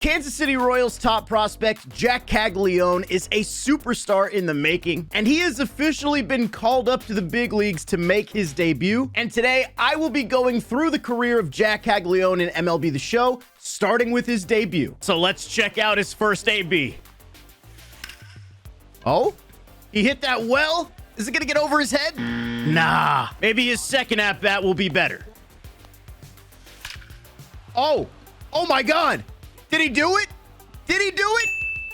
Kansas City Royals top prospect Jac Caglianone is a superstar in the making, and he has officially been called up to the big leagues to make his debut. And today, I will be going through the career of Jac Caglianone in MLB The Show, starting with his debut. So let's check out his first AB. Oh, he hit that well? Is it gonna get over his head? Nah, maybe his second at-bat will be better. Oh my God. Did he do it? Did he do it?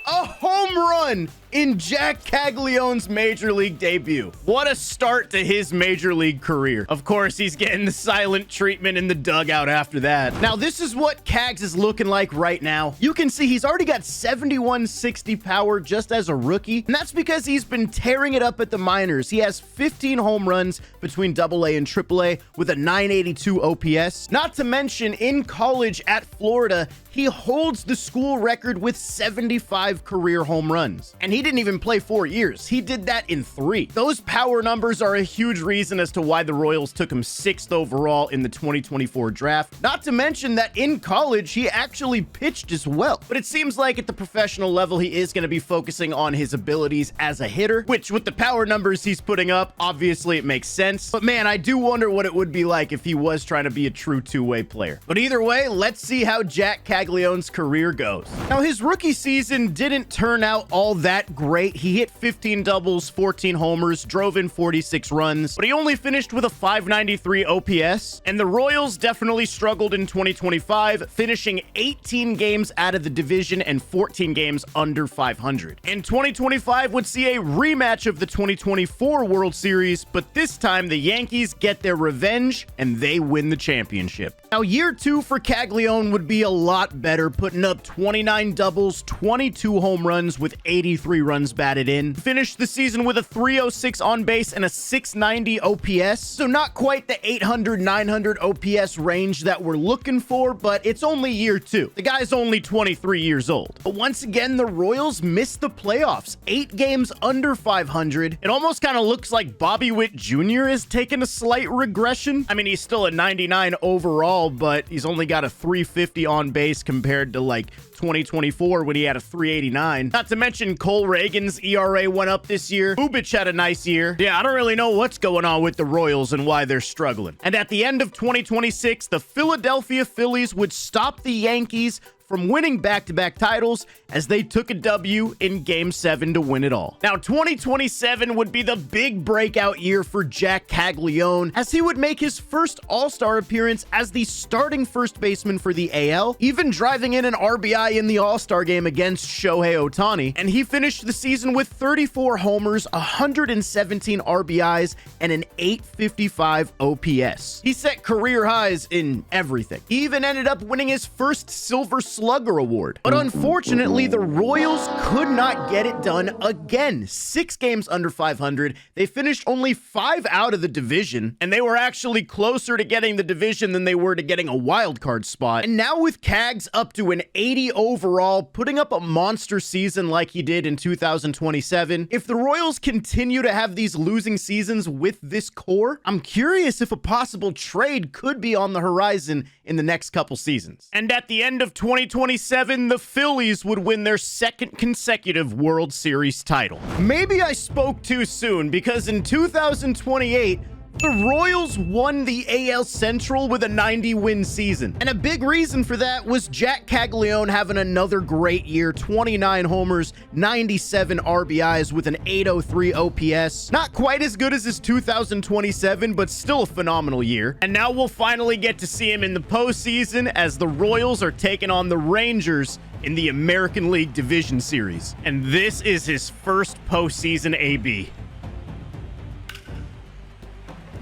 A home run in Jac Caglianone's major league debut. What a start to his major league career. Of course, he's getting the silent treatment in the dugout after that. Now, this is what Cags is looking like right now. You can see he's already got 7160 power just as a rookie, and that's because he's been tearing it up at the minors. He has 15 home runs between AA and AAA with a 982 OPS. Not to mention, in college at Florida, he holds the school record with 75 career home runs. And he didn't even play 4 years. He did that in 3. Those power numbers are a huge reason as to why the Royals took him 6th overall in the 2024 draft. Not to mention that in college, he actually pitched as well. But it seems like at the professional level, he is going to be focusing on his abilities as a hitter, which with the power numbers he's putting up, obviously it makes sense. But man, I do wonder what it would be like if he was trying to be a true two-way player. But either way, let's see how Jac Caglianone's career goes. Now, his rookie season didn't turn out all that great. He hit 15 doubles, 14 homers, drove in 46 runs, but he only finished with a 593 OPS. And the Royals definitely struggled in 2025, finishing 18 games out of the division and 14 games under 500. And 2025 would see a rematch of the 2024 World Series, but this time the Yankees get their revenge and they win the championship. Now, year 2 for Caglianone would be a lot better, putting up 29 doubles, 22 home runs with 83 runs batted in. Finished the season with a 306 on base and a 690 OPS. So not quite the 800, 900 OPS range that we're looking for, but it's only year 2. The guy's only 23 years old. But once again, the Royals missed the playoffs. 8 games under 500. It almost kind of looks like Bobby Witt Jr. has taken a slight regression. I mean, he's still a 99 overall, but he's only got a 350 on base compared to like 2024 when he had a 389. Not to mention Cole Reagan's ERA went up this year. Bubic had a nice year. Yeah, I don't really know what's going on with the Royals and why they're struggling. And at the end of 2026, the Philadelphia Phillies would stop the Yankees from winning back-to-back titles as they took a W in Game 7 to win it all. Now, 2027 would be the big breakout year for Jac Caglianone as he would make his first All-Star appearance as the starting first baseman for the AL, even driving in an RBI in the All-Star game against Shohei Ohtani, and he finished the season with 34 homers, 117 RBIs, and an 855 OPS. He set career highs in everything. He even ended up winning his first Silver Slugger Award. But unfortunately, the Royals could not get it done again. 6 games under 500. They finished only 5 out of the division, and they were actually closer to getting the division than they were to getting a wild card spot. And now with Cags up to an 80 overall, putting up a monster season like he did in 2027, if the Royals continue to have these losing seasons with this core, I'm curious if a possible trade could be on the horizon in the next couple seasons. And at the end of 2027, the Phillies would win their 2nd consecutive World Series title. Maybe I spoke too soon, because in 2028, the Royals won the AL Central with a 90-win season. And a big reason for that was Jac Caglianone having another great year, 29 homers, 97 RBIs with an 803 OPS. Not quite as good as his 2027, but still a phenomenal year. And now we'll finally get to see him in the postseason as the Royals are taking on the Rangers in the American League Division Series. And this is his first postseason AB.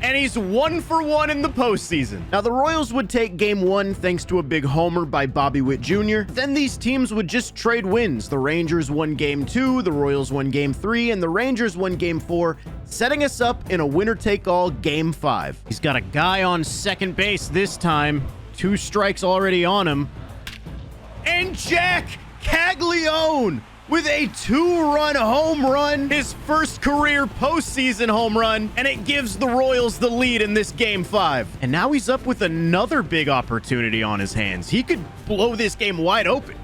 And he's 1 for 1 in the postseason. Now, the Royals would take Game 1 thanks to a big homer by Bobby Witt Jr. Then these teams would just trade wins. The Rangers won Game 2, the Royals won Game 3, and the Rangers won Game 4, setting us up in a winner-take-all Game 5. He's got a guy on second base this time. 2 strikes already on him. And Jac Caglianone with a 2-run home run, his first career postseason home run, and it gives the Royals the lead in this Game 5. And now he's up with another big opportunity on his hands. He could blow this game wide open.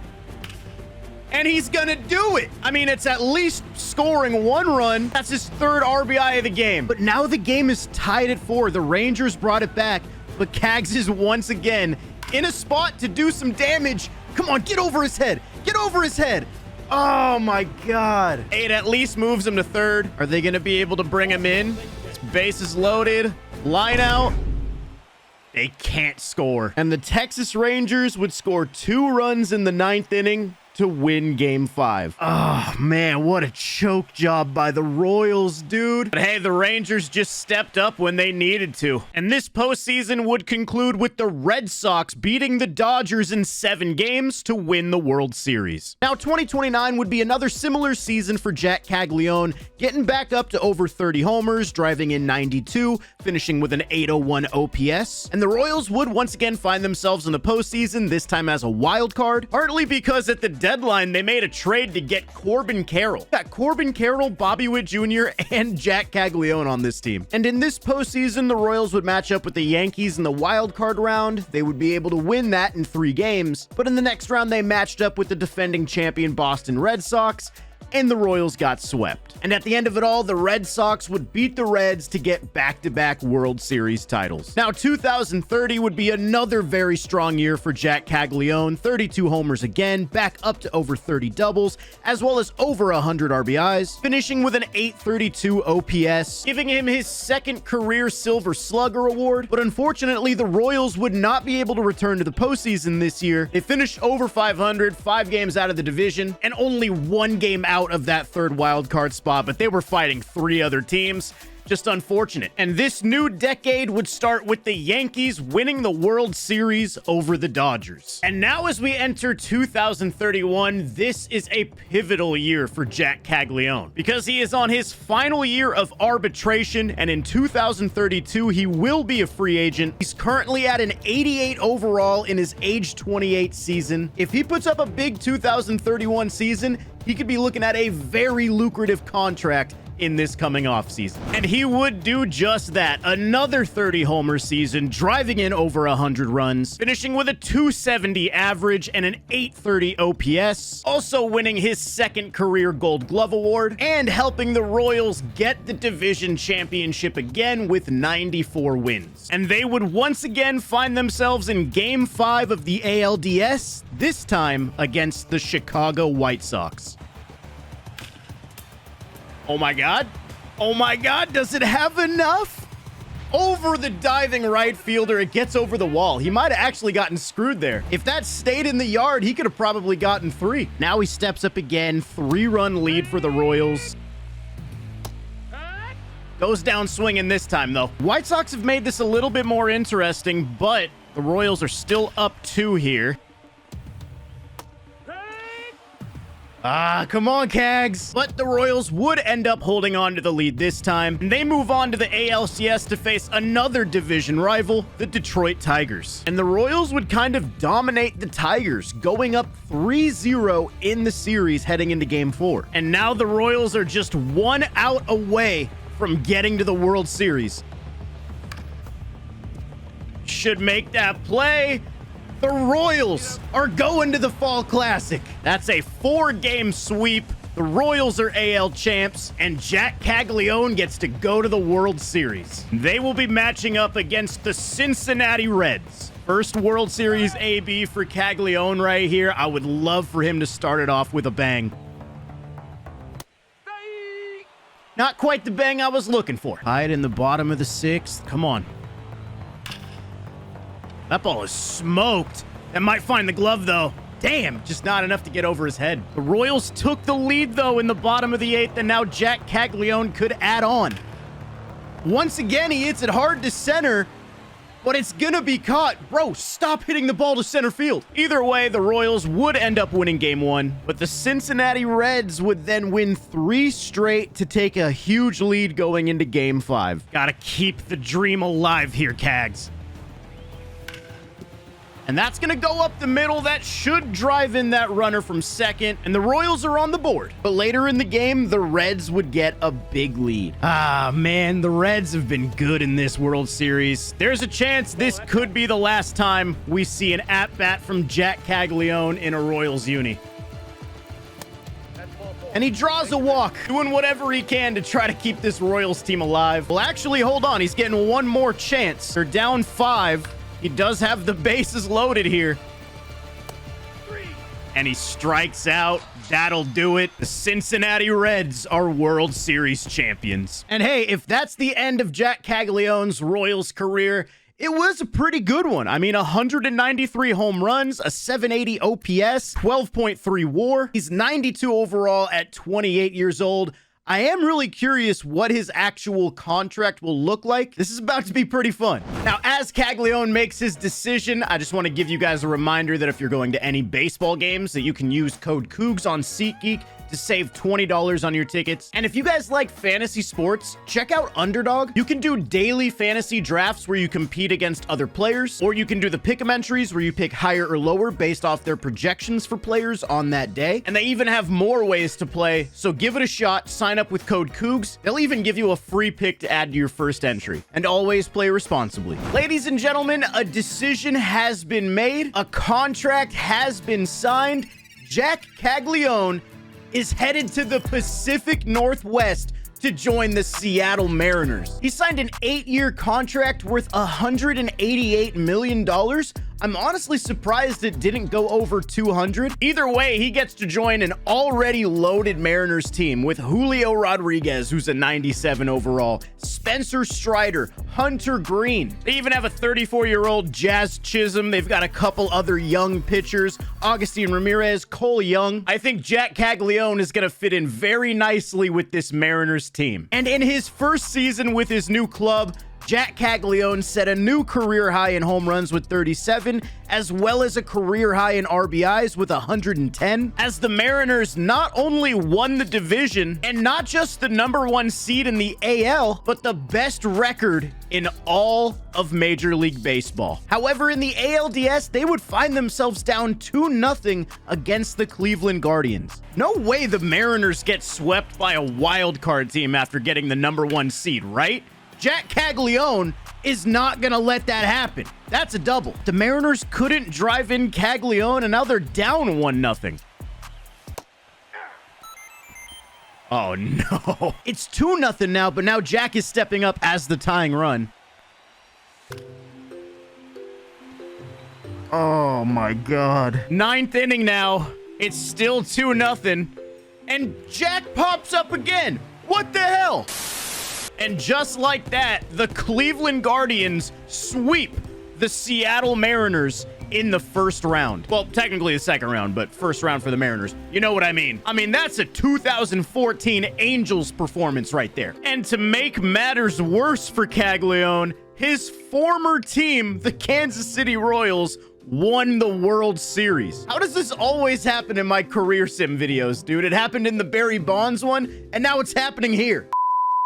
And he's gonna do it. I mean, it's at least scoring 1 run. That's his 3rd RBI of the game. But now the game is tied at 4. The Rangers brought it back, but Cags is once again in a spot to do some damage. Come on, get over his head. Get over his head. Oh my God. It at least moves him to 3rd. Are they gonna be able to bring him in? His base is loaded. Line out. They can't score. And the Texas Rangers would score 2 runs in the 9th inning to win game 5. Oh man, what a choke job by the Royals, dude. But hey, the Rangers just stepped up when they needed to. And this postseason would conclude with the Red Sox beating the Dodgers in 7 games to win the World Series. Now, 2029 would be another similar season for Jac Caglianone, getting back up to over 30 homers, driving in 92, finishing with an 801 OPS. And the Royals would once again find themselves in the postseason, this time as a wild card, partly because at the deadline, they made a trade to get Corbin Carroll. Got Corbin Carroll, Bobby Witt Jr., and Jac Caglianone on this team. And in this postseason, the Royals would match up with the Yankees in the wild card round. They would be able to win that in 3 games. But in the next round, they matched up with the defending champion Boston Red Sox, and the Royals got swept. And at the end of it all, the Red Sox would beat the Reds to get back-to-back World Series titles. Now, 2030 would be another very strong year for Jac Caglianone. 32 homers again, back up to over 30 doubles, as well as over 100 RBIs, finishing with an 832 OPS, giving him his 2nd career Silver Slugger award. But unfortunately, the Royals would not be able to return to the postseason this year. They finished over 500, 5 games out of the division, and only 1 game out of that 3rd wild card spot, but they were fighting 3 other teams. Just unfortunate. And this new decade would start with the Yankees winning the World Series over the Dodgers. And now as we enter 2031, this is a pivotal year for Jac Caglianone because he is on his final year of arbitration, and in 2032, he will be a free agent. He's currently at an 88 overall in his age 28 season. If he puts up a big 2031 season, he could be looking at a very lucrative contract in this coming offseason. And he would do just that. Another 30 homer season, driving in over 100 runs, finishing with a 270 average and an 830 OPS, also winning his 2nd career Gold Glove award, and helping the Royals get the division championship again with 94 wins. And they would once again find themselves in Game 5 of the ALDS, this time against the Chicago White Sox. Oh my God. Oh my God. Does it have enough? Over the diving right fielder. It gets over the wall. He might have actually gotten screwed there. If that stayed in the yard, he could have probably gotten 3. Now he steps up again. 3-run lead for the Royals. Goes down swinging this time, though. White Sox have made this a little bit more interesting, but the Royals are still up 2 here. Come on, Cags. But the Royals would end up holding on to the lead this time, and they move on to the ALCS to face another division rival, the Detroit Tigers. And the Royals would kind of dominate the Tigers, going up 3-0 in the series heading into Game 4. And now the Royals are just 1 out away from getting to the World Series. Should make that play. The Royals are going to the Fall Classic. That's a 4-game sweep. The Royals are AL champs, and Jac Caglianone gets to go to the World Series. They will be matching up against the Cincinnati Reds. First World Series AB for Caglianone right here. I would love for him to start it off with a bang. Not quite the bang I was looking for. Tied in the bottom of the 6th. Come on. That ball is smoked. That might find the glove, though. Damn, just not enough to get over his head. The Royals took the lead, though, in the bottom of the 8th, and now Jac Caglianone could add on. Once again, he hits it hard to center, but it's gonna be caught. Bro, stop hitting the ball to center field. Either way, the Royals would end up winning Game 1, but the Cincinnati Reds would then win 3 straight to take a huge lead going into Game 5. Gotta keep the dream alive here, Cags. And that's going to go up the middle. That should drive in that runner from second. And the Royals are on the board. But later in the game, the Reds would get a big lead. Ah, man, the Reds have been good in this World Series. There's a chance this could be the last time we see an at-bat from Jac Caglianone in a Royals uni. And he draws a walk, doing whatever he can to try to keep this Royals team alive. Well, actually, hold on. He's getting one more chance. They're down 5. He does have the bases loaded here. And he strikes out. That'll do it. The Cincinnati Reds are World Series champions. And hey, if that's the end of Jac Caglianone's Royals career, it was a pretty good one. I mean, 193 home runs, a 780 OPS, 12.3 WAR. He's 92 overall at 28 years old. I am really curious what his actual contract will look like. This is about to be pretty fun. Now, as Caglianone makes his decision, I just want to give you guys a reminder that if you're going to any baseball games, that you can use code COUGS on SeatGeek to save $20 on your tickets. And if you guys like fantasy sports, check out Underdog. You can do daily fantasy drafts where you compete against other players, or you can do the pick'em entries where you pick higher or lower based off their projections for players on that day. And they even have more ways to play, so give it a shot. Sign up with code COUGS. They'll even give you a free pick to add to your first entry. And always play responsibly. Ladies and gentlemen, a decision has been made. A contract has been signed. Jac Caglianone is headed to the Pacific Northwest to join the Seattle Mariners. He signed an 8-year contract worth $188 million. I'm honestly surprised it didn't go over 200. Either way, he gets to join an already loaded Mariners team with Julio Rodriguez, who's a 97 overall, Spencer Strider, Hunter Green. They even have a 34-year-old Jazz Chisholm. They've got a couple other young pitchers, Augustin Ramirez, Cole Young. I think Jac Caglianone is going to fit in very nicely with this Mariners team. And in his first season with his new club, Jac Caglianone set a new career high in home runs with 37, as well as a career high in RBIs with 110, as the Mariners not only won the division and not just the #1 seed in the AL, but the best record in all of Major League Baseball. However, in the ALDS, they would find themselves down 2-0 against the Cleveland Guardians. No way the Mariners get swept by a wild card team after getting the #1 seed, right? Jac Caglianone is not going to let that happen. That's a double. The Mariners couldn't drive in Caglianone, and now they're down 1-0. Oh, no. It's 2-0 now, but now Jac is stepping up as the tying run. Oh, my God. 9th inning now. It's still 2-0. And Jac pops up again. What the hell? And just like that, the Cleveland Guardians sweep the Seattle Mariners in the first round. Well, technically the second round, but first round for the Mariners. You know what I mean? I mean, that's a 2014 Angels performance right there. And to make matters worse for Caglianone, his former team, the Kansas City Royals, won the World Series. How does this always happen in my career sim videos, dude? It happened in the Barry Bonds one, and now it's happening here.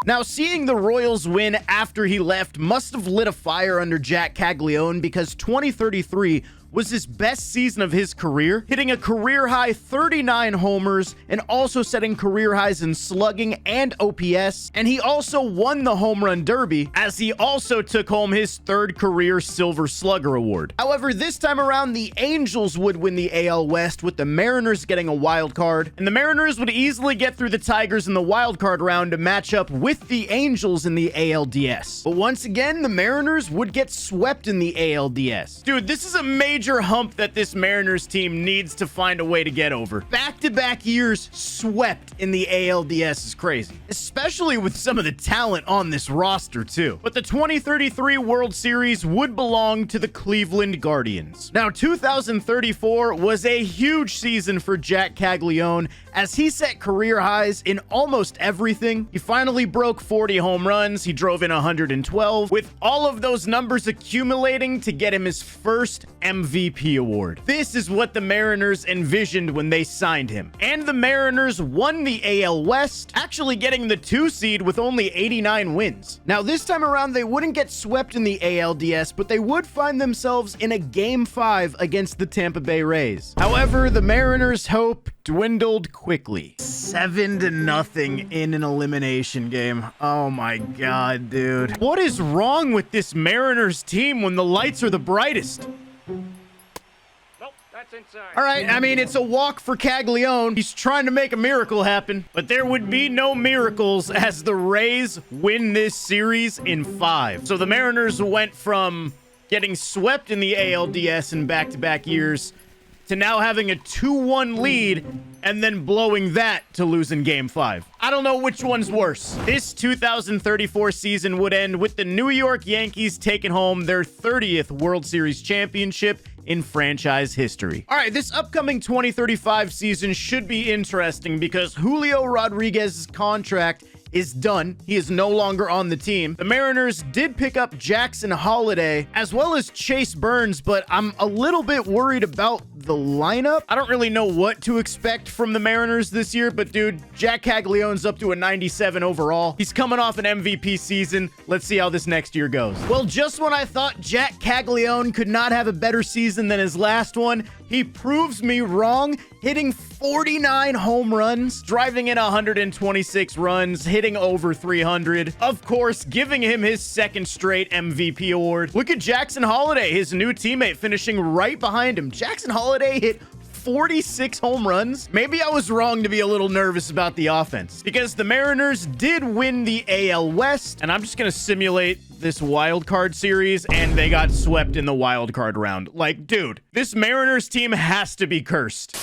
Now, seeing the Royals win after he left must have lit a fire under Jac Caglianone, because 2033 was his best season of his career, hitting a career-high 39 homers and also setting career highs in slugging and OPS. And he also won the Home Run Derby, as he also took home his 3rd career Silver Slugger award. However, this time around, the Angels would win the AL West, with the Mariners getting a wild card, and the Mariners would easily get through the Tigers in the wild card round to match up with the Angels in the ALDS. But once again, the Mariners would get swept in the ALDS. Dude, this is a major hump that this Mariners team needs to find a way to get over. Back-to-back years swept in the ALDS is crazy, especially with some of the talent on this roster too. But the 2033 World Series would belong to the Cleveland Guardians. Now, 2034 was a huge season for Jac Caglianone, as he set career highs in almost everything. He finally broke 40 home runs. He drove in 112, with all of those numbers accumulating to get him his first MVP award. This is what the Mariners envisioned when they signed him. And the Mariners won the AL West, actually getting the 2 seed with only 89 wins. Now, this time around, they wouldn't get swept in the ALDS, but they would find themselves in a Game 5 against the Tampa Bay Rays. However, the Mariners' hope dwindled quickly. 7-0 in an elimination game. Oh my God, dude. What is wrong with this Mariners team when the lights are the brightest? Nope, that's All right, I mean, it's a walk for Caglianone. He's trying to make a miracle happen, but there would be no miracles as the Rays win this series in 5. So the Mariners went from getting swept in the ALDS in back-to-back years to now having a 2-1 lead and then blowing that to lose in Game 5. I don't know which one's worse. This 2034 season would end with the New York Yankees taking home their 30th World Series championship in franchise history. All right, this upcoming 2035 season should be interesting because Julio Rodriguez's contract is done. He is no longer on the team. The Mariners did pick up Jackson Holliday as well as Chase Burns, but I'm a little bit worried about the lineup. I don't really know what to expect from the Mariners this year, but dude, Jac Caglianone's up to a 97 overall. He's coming off an MVP season. Let's see how this next year goes. Well, just when I thought Jac Caglianone could not have a better season than his last one, he proves me wrong, hitting 49 home runs, driving in 126 runs, hitting over 300. Of course, giving him his second straight MVP award. Look at Jackson Holliday, his new teammate, finishing right behind him. Jackson Holliday hit 46 home runs. Maybe I was wrong to be a little nervous about the offense because the Mariners did win the AL West, and I'm just going to simulate this wild card series, and they got swept in the wild card round. Like, dude, this Mariners team has to be cursed.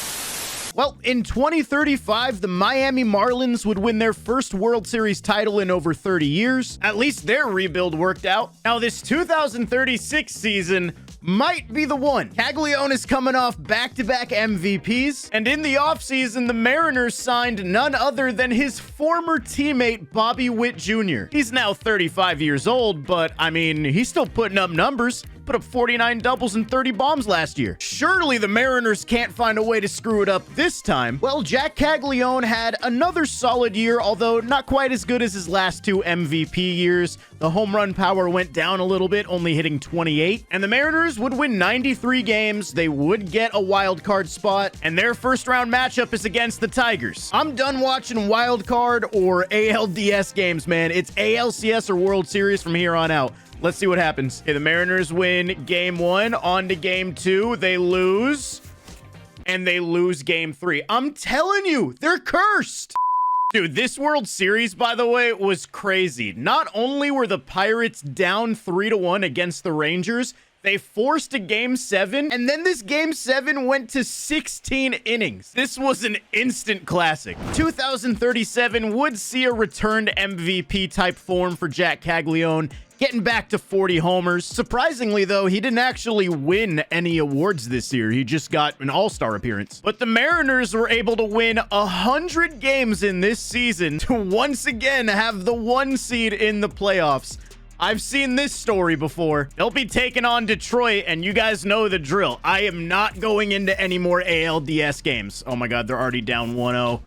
Well, in 2035, the Miami Marlins would win their first World Series title in over 30 years. At least their rebuild worked out. Now, this 2036 season might be the one. Caglianone is coming off back-to-back MVPs, and in the offseason, the Mariners signed none other than his former teammate, Bobby Witt Jr. He's now 35 years old, but, I mean, he's still putting up numbers. Put up 49 doubles and 30 bombs last year. Surely the Mariners can't find a way to screw it up this time. Well, Jac Caglianone had another solid year, although not quite as good as his last 2 MVP years. The home run power went down a little bit, only hitting 28. And the Mariners would win 93 games. They would get a wild card spot, and their first round matchup is against the Tigers. I'm done watching wild card or ALDS games, man. It's ALCS or World Series from here on out. Let's see what happens. Okay, the Mariners win Game 1. On to Game 2. They lose. And they lose Game 3. I'm telling you, they're cursed. Dude, this World Series, by the way, was crazy. Not only were the Pirates down 3-1 against the Rangers, they forced a Game 7, and then this Game 7 went to 16 innings. This was an instant classic. 2037 would see a return to MVP type form for Jac Caglianone, getting back to 40 homers. Surprisingly, though, he didn't actually win any awards this year. He just got an all-star appearance. But the Mariners were able to win 100 games in this season to once again have the 1 seed in the playoffs. I've seen this story before. They'll be taking on Detroit, and you guys know the drill. I am not going into any more ALDS games. Oh my God, they're already down 1-0.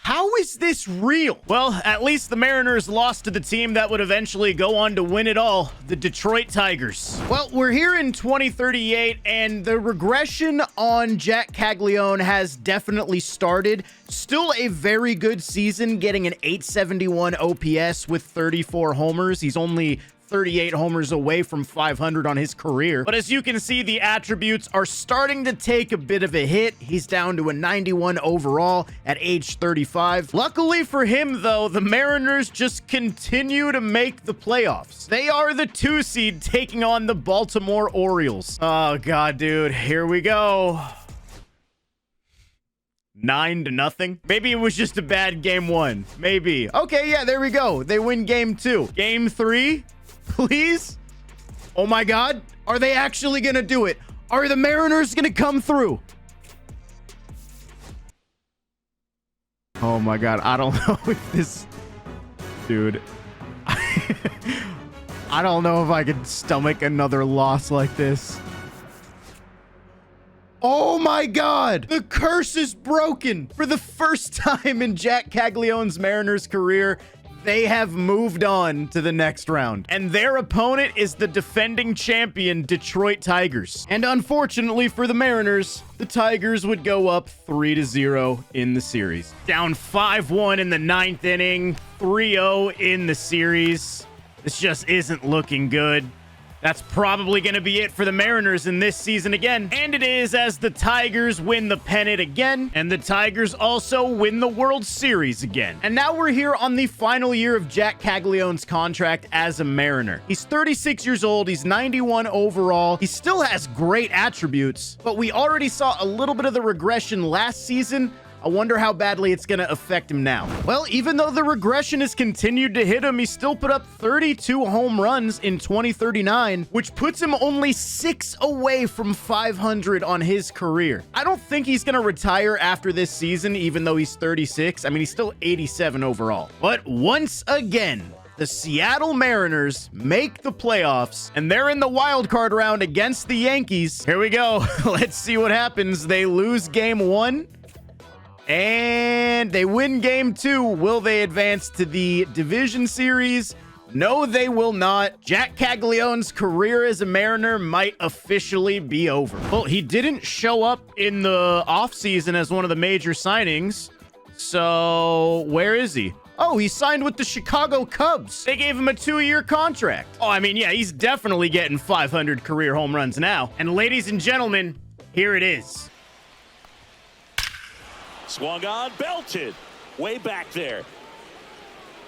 How is this real? Well, at least the Mariners lost to the team that would eventually go on to win it all, the Detroit Tigers. Well, we're here in 2038, and the regression on Jac Caglianone has definitely started. Still a very good season, getting an 871 OPS with 34 homers. He's only 38 homers away from 500 on his career. But as you can see, the attributes are starting to take a bit of a hit. He's down to a 91 overall at age 35. Luckily for him, though, the Mariners just continue to make the playoffs. They are the 2 seed taking on the Baltimore Orioles. Oh, God, dude. Here we go. 9-0. Maybe it was just a bad Game 1. Maybe. Okay, yeah, there we go. They win Game 2. Game 3? Please? Oh my God. Are they actually going to do it? Are the Mariners going to come through? Oh my God. I don't know if this... Dude. I don't know if I could stomach another loss like this. Oh my God. The curse is broken. For the first time in Jac Caglianone's Mariners career, they have moved on to the next round. And their opponent is the defending champion Detroit Tigers. And unfortunately for the Mariners, the Tigers would go up 3-0 in the series. Down 5-1 in the 9th inning, 3-0 in the series. This just isn't looking good. That's probably going to be it for the Mariners in this season again. And it is, as the Tigers win the pennant again. And the Tigers also win the World Series again. And now we're here on the final year of Jac Caglianone's contract as a Mariner. He's 36 years old. He's 91 overall. He still has great attributes, but we already saw a little bit of the regression last season. I wonder how badly it's going to affect him now. Well, even though the regression has continued to hit him, he still put up 32 home runs in 2039, which puts him only 6 away from 500 on his career. I don't think he's going to retire after this season, even though he's 36. I mean, he's still 87 overall. But once again, the Seattle Mariners make the playoffs, and they're in the wild card round against the Yankees. Here we go. Let's see what happens. They lose game 1. And they win game 2. Will they advance to the division series? No, they will not. Jac Caglianone's career as a Mariner might officially be over. Well, he didn't show up in the offseason as one of the major signings. So where is he? Oh, he signed with the Chicago Cubs. They gave him a 2-year contract. Oh, I mean, yeah, he's definitely getting 500 career home runs now. And ladies and gentlemen, here it is. Swung on, belted, way back there.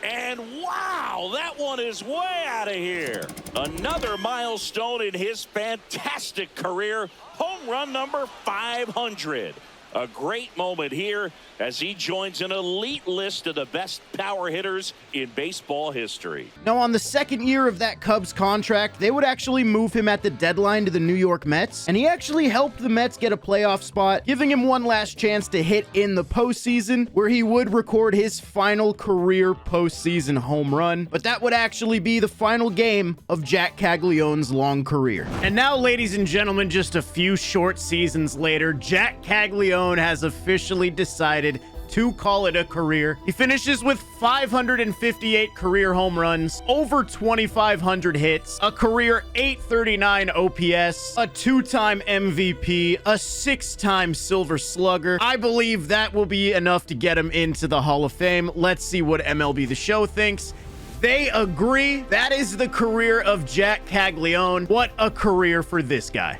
And wow, that one is way out of here. Another milestone in his fantastic career, home run number 500. A great moment here as he joins an elite list of the best power hitters in baseball history. Now, on the second year of that Cubs contract, they would actually move him at the deadline to the New York Mets, and he actually helped the Mets get a playoff spot, giving him one last chance to hit in the postseason, where he would record his final career postseason home run. But that would actually be the final game of Jac Caglianone's long career. And now, ladies and gentlemen, just a few short seasons later, Jac Caglianone has officially decided to call it a career. He finishes with 558 career home runs, over 2,500 hits, a career 839 OPS, a 2-time MVP, a 6-time Silver Slugger. I believe that will be enough to get him into the Hall of Fame. Let's see what MLB The Show thinks. They agree. That is the career of Jac Caglianone. What a career for this guy.